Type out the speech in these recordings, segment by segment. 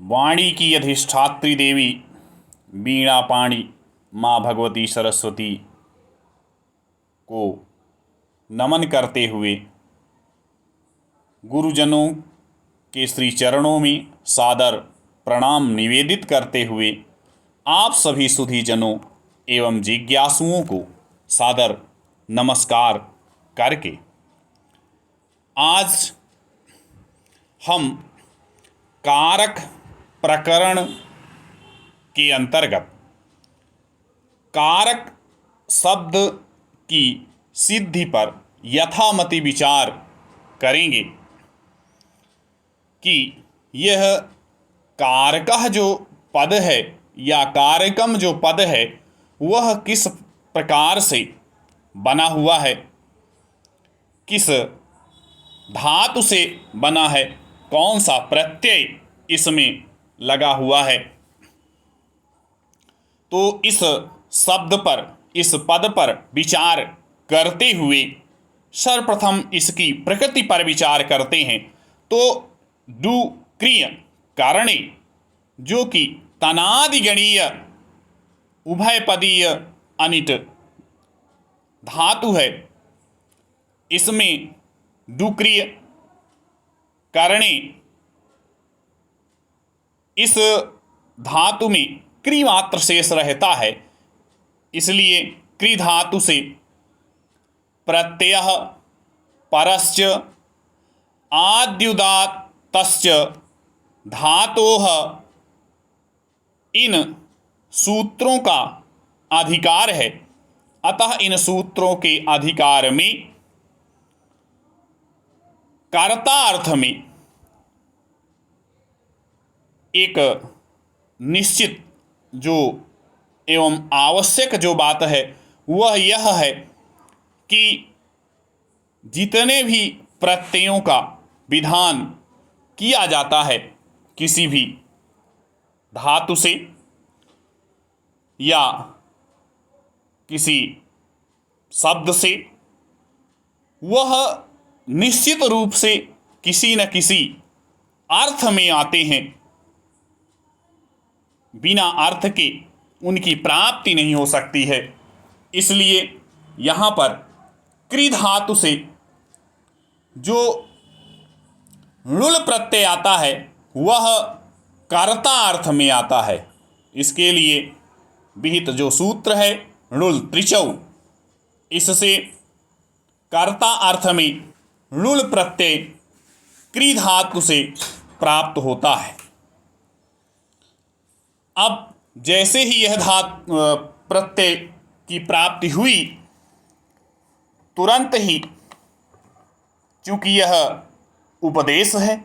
वाणी की अधिष्ठात्री देवी वीणा पाणी माँ भगवती सरस्वती को नमन करते हुए गुरुजनों के श्री चरणों में सादर प्रणाम निवेदित करते हुए आप सभी सुधीजनों एवं जिज्ञासुओं को सादर नमस्कार करके आज हम कारक प्रकरण के अंतर्गत कारक शब्द की सिद्धि पर यथामति विचार करेंगे कि यह कारकः जो पद है या कारकम जो पद है वह किस प्रकार से बना हुआ है, किस धातु से बना है, कौन सा प्रत्यय इसमें लगा हुआ है। तो इस शब्द पर, इस पद पर विचार करते हुए सर्वप्रथम इसकी प्रकृति पर विचार करते हैं। तो डू क्रिय कारणे जो कि तनादिगणीय उभयपदीय अनिट धातु है, इसमें डुक्रिय कारणे इस धातु में क्री मात्र शेष रहता है, इसलिए क्री धातु से प्रत्यय परश्च आद्युदात्तश्च धातोः इन सूत्रों का अधिकार है। अतः इन सूत्रों के अधिकार में कर्ता अर्थ में एक निश्चित जो एवं आवश्यक जो बात है वह यह है कि जितने भी प्रत्ययों का विधान किया जाता है किसी भी धातु से या किसी शब्द से, वह निश्चित रूप से किसी न किसी अर्थ में आते हैं। बिना अर्थ के उनकी प्राप्ति नहीं हो सकती है। इसलिए यहाँ पर क्री धातु से जो णुल प्रत्यय आता है वह कर्ता अर्थ में आता है। इसके लिए विहित जो सूत्र है णुल त्रिचौ, इससे कर्ता अर्थ में णुल प्रत्यय क्री धातु से प्राप्त होता है। अब जैसे ही यह प्रत्यय की प्राप्ति हुई, तुरंत ही चूँकि यह उपदेश है,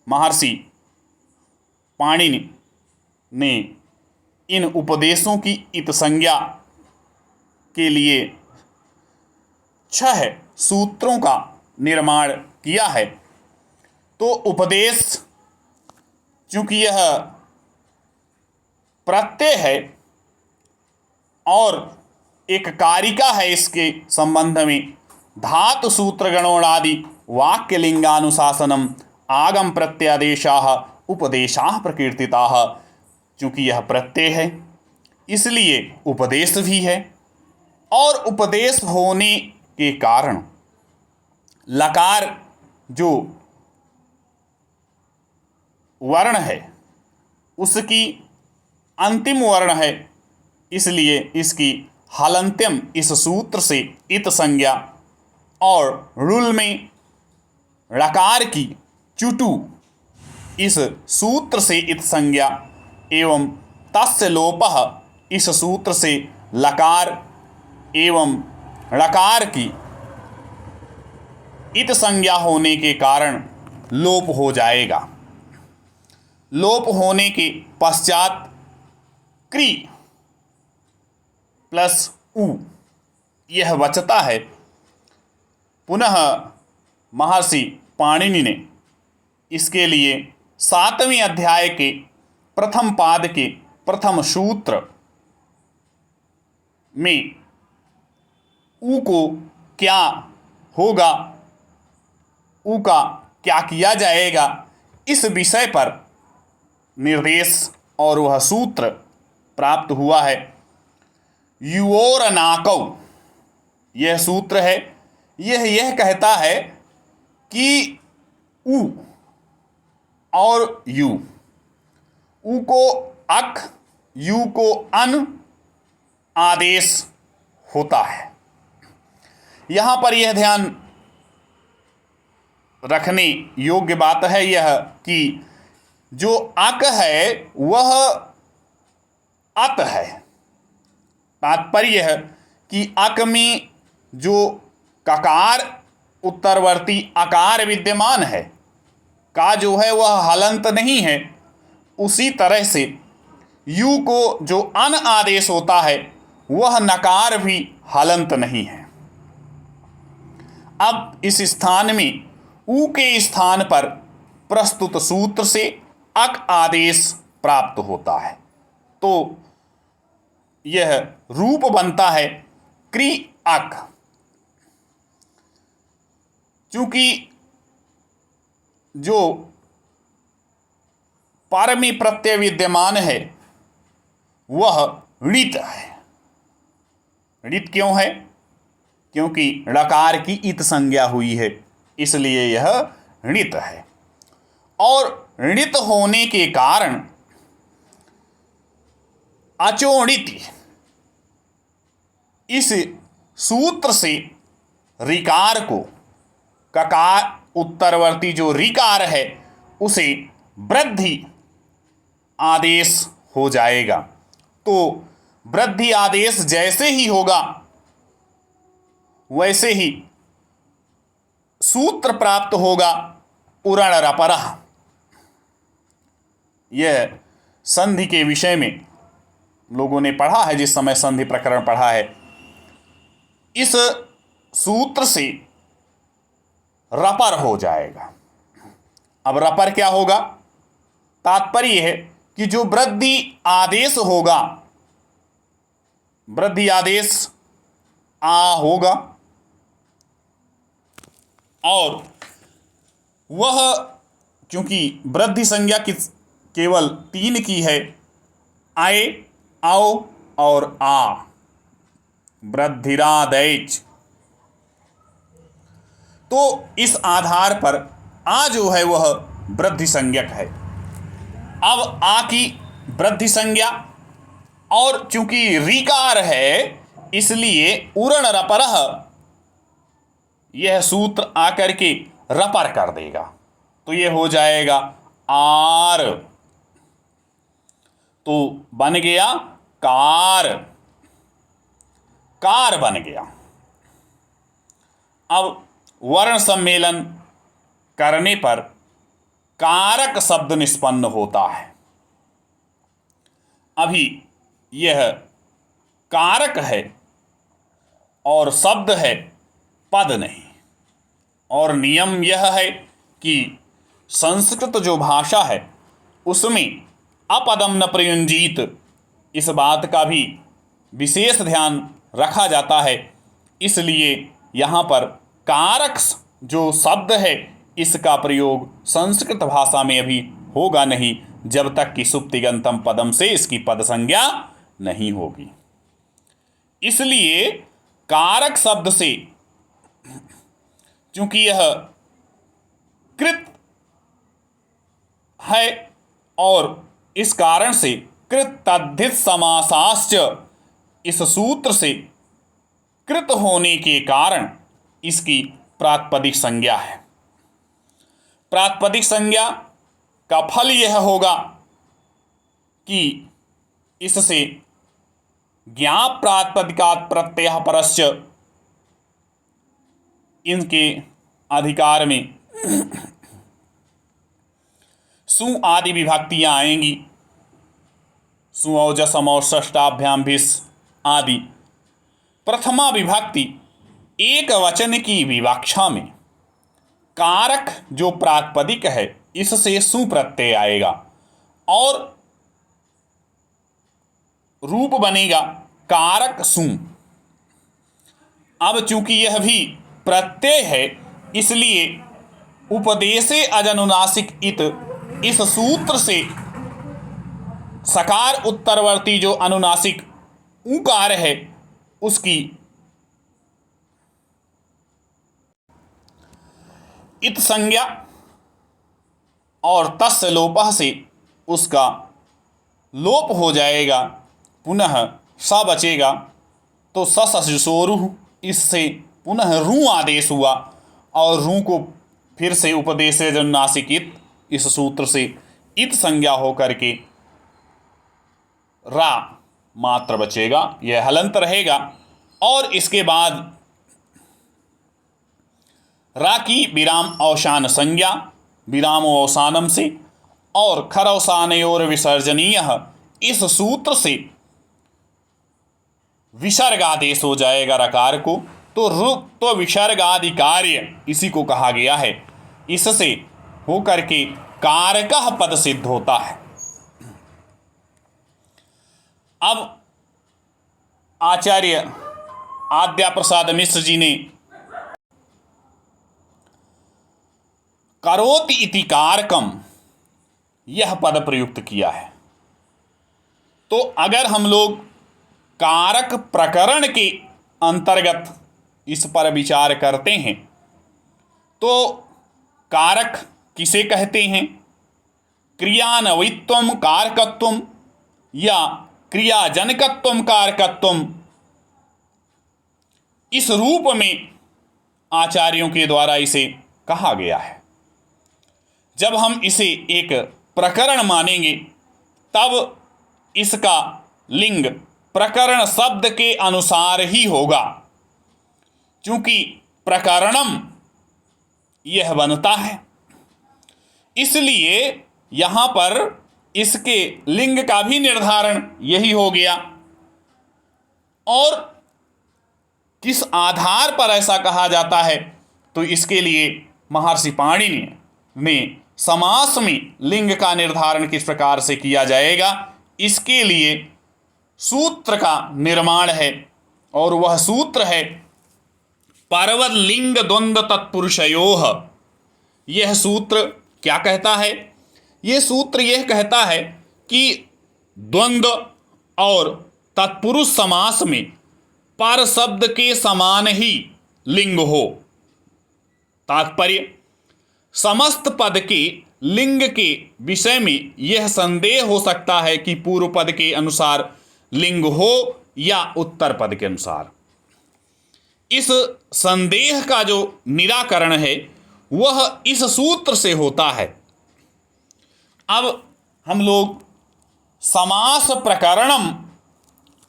महर्षि पाणिनि ने इन उपदेशों की इत संज्ञा के लिए 6 सूत्रों का निर्माण किया है। तो उपदेश चूँकि यह प्रत्यय है और एक कारिका है, इसके संबंध में धातु सूत्र गणोणादि वाक्य लिंगानुशासनम आगम प्रत्यादेशाः उपदेशाः प्रकीर्तिताः। चूँकि यह प्रत्यय है इसलिए उपदेश भी है, और उपदेश होने के कारण लकार जो वर्ण है उसकी अंतिम वर्ण है, इसलिए इसकी हलंत्यम इस सूत्र से इत संज्ञा, और ऋल में ऋकार की चुटु इस सूत्र से इत संज्ञा एवं तस्य लोपः इस सूत्र से लकार एवं ऋकार की इत संज्ञा होने के कारण लोप हो जाएगा। लोप होने के पश्चात क्री प्लस उ यह बचता है। पुनः महर्षि पाणिनि ने इसके लिए 7वें अध्याय के प्रथम पाद के प्रथम सूत्र में उ को क्या होगा, उ का क्या किया जाएगा, इस विषय पर निर्देश और वह सूत्र प्राप्त हुआ है। युओरनाकौ यह सूत्र है। यह कहता है कि उ और यू, उ को अक, यू को अन आदेश होता है। यहाँ पर यह ध्यान रखने योग्य बात है यह कि जो अक है वह अत है। तात्पर्य है कि अक में जो ककार उत्तरवर्ती आकार विद्यमान है, का जो है वह हलंत नहीं है। उसी तरह से यू को जो अन आदेश होता है वह नकार भी हलंत नहीं है। अब इस स्थान में उ के स्थान पर प्रस्तुत सूत्र से अक आदेश प्राप्त होता है, तो यह रूप बनता है क्रि अक। चूंकि जो पर में प्रत्यय विद्यमान है वह ऋत है। ऋत क्यों है? क्योंकि ऋकार की इत संज्ञा हुई है, इसलिए यह ऋत है। और ऋत होने के कारण अचोणित इस सूत्र से ऋकार को, ककार उत्तरवर्ती जो ऋकार है उसे वृद्धि आदेश हो जाएगा। तो वृद्धि आदेश जैसे ही होगा वैसे ही सूत्र प्राप्त होगा उरण रपरः। यह संधि के विषय में लोगों ने पढ़ा है, जिस समय संधि प्रकरण पढ़ा है। इस सूत्र से रपर हो जाएगा। अब रपर क्या होगा? तात्पर्य है कि जो वृद्धि आदेश होगा, वृद्धि आदेश आ होगा और वह, क्योंकि वृद्धि संज्ञा केवल 3 की है, आए, आओ और आ, वृद्धिरादैच। तो इस आधार पर आ जो है वह वृद्धि संज्ञक है। अब आ की वृद्धि संज्ञा, और चूंकि ऋकार है इसलिए उरण रपरः यह सूत्र आकर के रपर कर देगा, तो यह हो जाएगा आर। तो बन गया कार, कार बन गया। अब वर्ण सम्मेलन करने पर कारक शब्द निष्पन्न होता है। अभी यह कारक है और शब्द है, पद नहीं। और नियम यह है कि संस्कृत जो भाषा है उसमें अपदम न प्रयुंजीत, इस बात का भी विशेष ध्यान रखा जाता है। इसलिए यहाँ पर कारक जो शब्द है इसका प्रयोग संस्कृत भाषा में अभी होगा नहीं, जब तक कि सुप्तिगंतम पदम से इसकी पद संज्ञा नहीं होगी। इसलिए कारक शब्द से, चूंकि यह कृत है और इस कारण से कृत तद्धित समासाश्च, इस सूत्र से कृत होने के कारण इसकी प्रातिपदिक संज्ञा है। प्रातिपदिक संज्ञा का फल यह होगा कि इससे ज्ञाप प्रातिपदिकात् प्रत्ययः परश्च, इनके अधिकार में सु आदि विभक्तियां आएंगी। सु औजस और षष्ठाभ्याम भिस आदि। प्रथमा विभक्ति एक वचन की विवक्षा में कारक जो प्रातिपदिक है इससे सु प्रत्यय आएगा और रूप बनेगा कारक सु। अब चूंकि यह भी प्रत्यय है इसलिए उपदेशे अजनुनासिक इत, इस सूत्र से सकार उत्तरवर्ती जो अनुनासिक ऊकार है उसकी इत संज्ञा और तस्य लोपः से उसका लोप हो जाएगा, पुनः स बचेगा। तो ससुसोरु इससे पुनः रू आदेश हुआ और रू को फिर से उपदेशज अनुनासिक इत, इस सूत्र से इत संज्ञा होकर के रा मात्र बचेगा, यह हलंत रहेगा। और इसके बाद रा की विराम अवसान संज्ञा, विराम अवसानम से और खरवसानयोर विसर्जनीय, इस सूत्र से विसर्गादेश हो जाएगा रकार को। तो रुत्व विसर्गादि कार्य इसी को कहा गया है। इससे होकर के कारकः पद सिद्ध होता है। अब आचार्य आद्या प्रसाद मिश्र जी ने करोति इति कारकम यह पद प्रयुक्त किया है। तो अगर हम लोग कारक प्रकरण के अंतर्गत इस पर विचार करते हैं तो कारक किसे कहते हैं? क्रियान्वित्वम कारकत्वम या क्रियाजनकत्वम कारकत्वम, इस रूप में आचार्यों के द्वारा इसे कहा गया है। जब हम इसे एक प्रकरण मानेंगे तब इसका लिंग प्रकरण शब्द के अनुसार ही होगा, क्योंकि प्रकरणम यह बनता है। इसलिए यहाँ पर इसके लिंग का भी निर्धारण यही हो गया। और किस आधार पर ऐसा कहा जाता है? तो इसके लिए महर्षि पाणिनि ने समास में लिंग का निर्धारण किस प्रकार से किया जाएगा, इसके लिए सूत्र का निर्माण है। और वह सूत्र है पर्वत लिंग द्वंद्व तत्पुरुषयोः। यह सूत्र क्या कहता है? यह सूत्र यह कहता है कि द्वंद्व और तत्पुरुष समास में पर शब्द के समान ही लिंग हो। तात्पर्य, समस्त पद के लिंग के विषय में यह संदेह हो सकता है कि पूर्व पद के अनुसार लिंग हो या उत्तर पद के अनुसार। इस संदेह का जो निराकरण है वह इस सूत्र से होता है। अब हम लोग समास प्रकरणम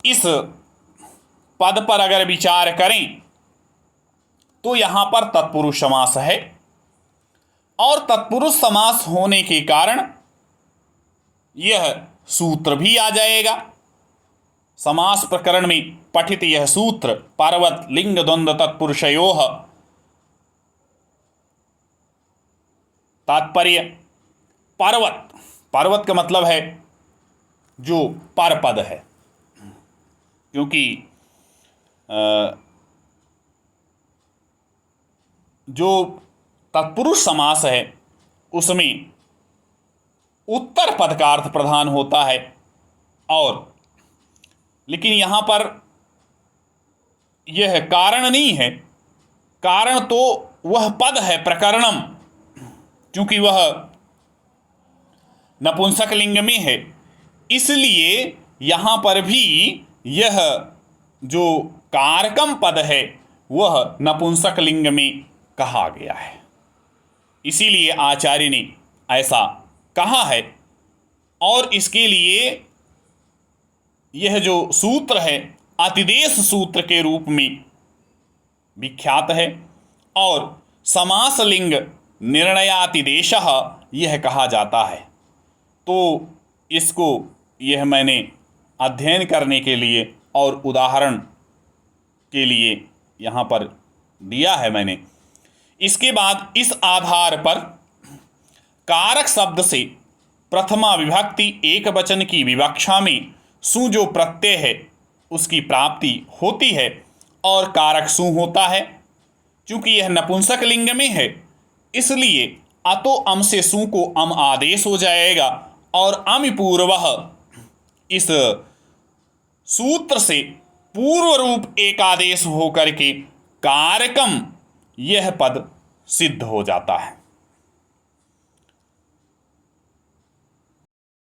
इस पद पर अगर विचार करें तो यहाँ पर तत्पुरुष समास है और तत्पुरुष समास होने के कारण यह सूत्र भी आ जाएगा। समास प्रकरण में पठित यह सूत्र पर्वत लिंग द्वंद्व तत्पुरुषयोः। तात्पर्य, पर्वत, पर्वत का मतलब है जो परपद है, क्योंकि जो तत्पुरुष समास है उसमें उत्तर पद का अर्थ प्रधान होता है। और लेकिन यहाँ पर यह कारण नहीं है, कारण तो वह पद है प्रकरणम, क्योंकि वह नपुंसक लिंग में है। इसलिए यहाँ पर भी यह जो कारकम पद है वह नपुंसक लिंग में कहा गया है। इसीलिए आचार्य ने ऐसा कहा है। और इसके लिए यह जो सूत्र है अतिदेश सूत्र के रूप में विख्यात है और समास लिंग निर्णयातिदेशः यह कहा जाता है। तो इसको यह मैंने अध्ययन करने के लिए और उदाहरण के लिए यहाँ पर दिया है मैंने। इसके बाद इस आधार पर कारक शब्द से प्रथमा विभक्ति एक वचन की विवक्षा में सु जो प्रत्यय है उसकी प्राप्ति होती है और कारक सु होता है। चूँकि यह नपुंसक लिंग में है इसलिए अतो अम से सु को अम आदेश हो जाएगा और अम पूर्वः इस सूत्र से पूर्व रूप एक आदेश होकर के कारकम यह पद सिद्ध हो जाता है।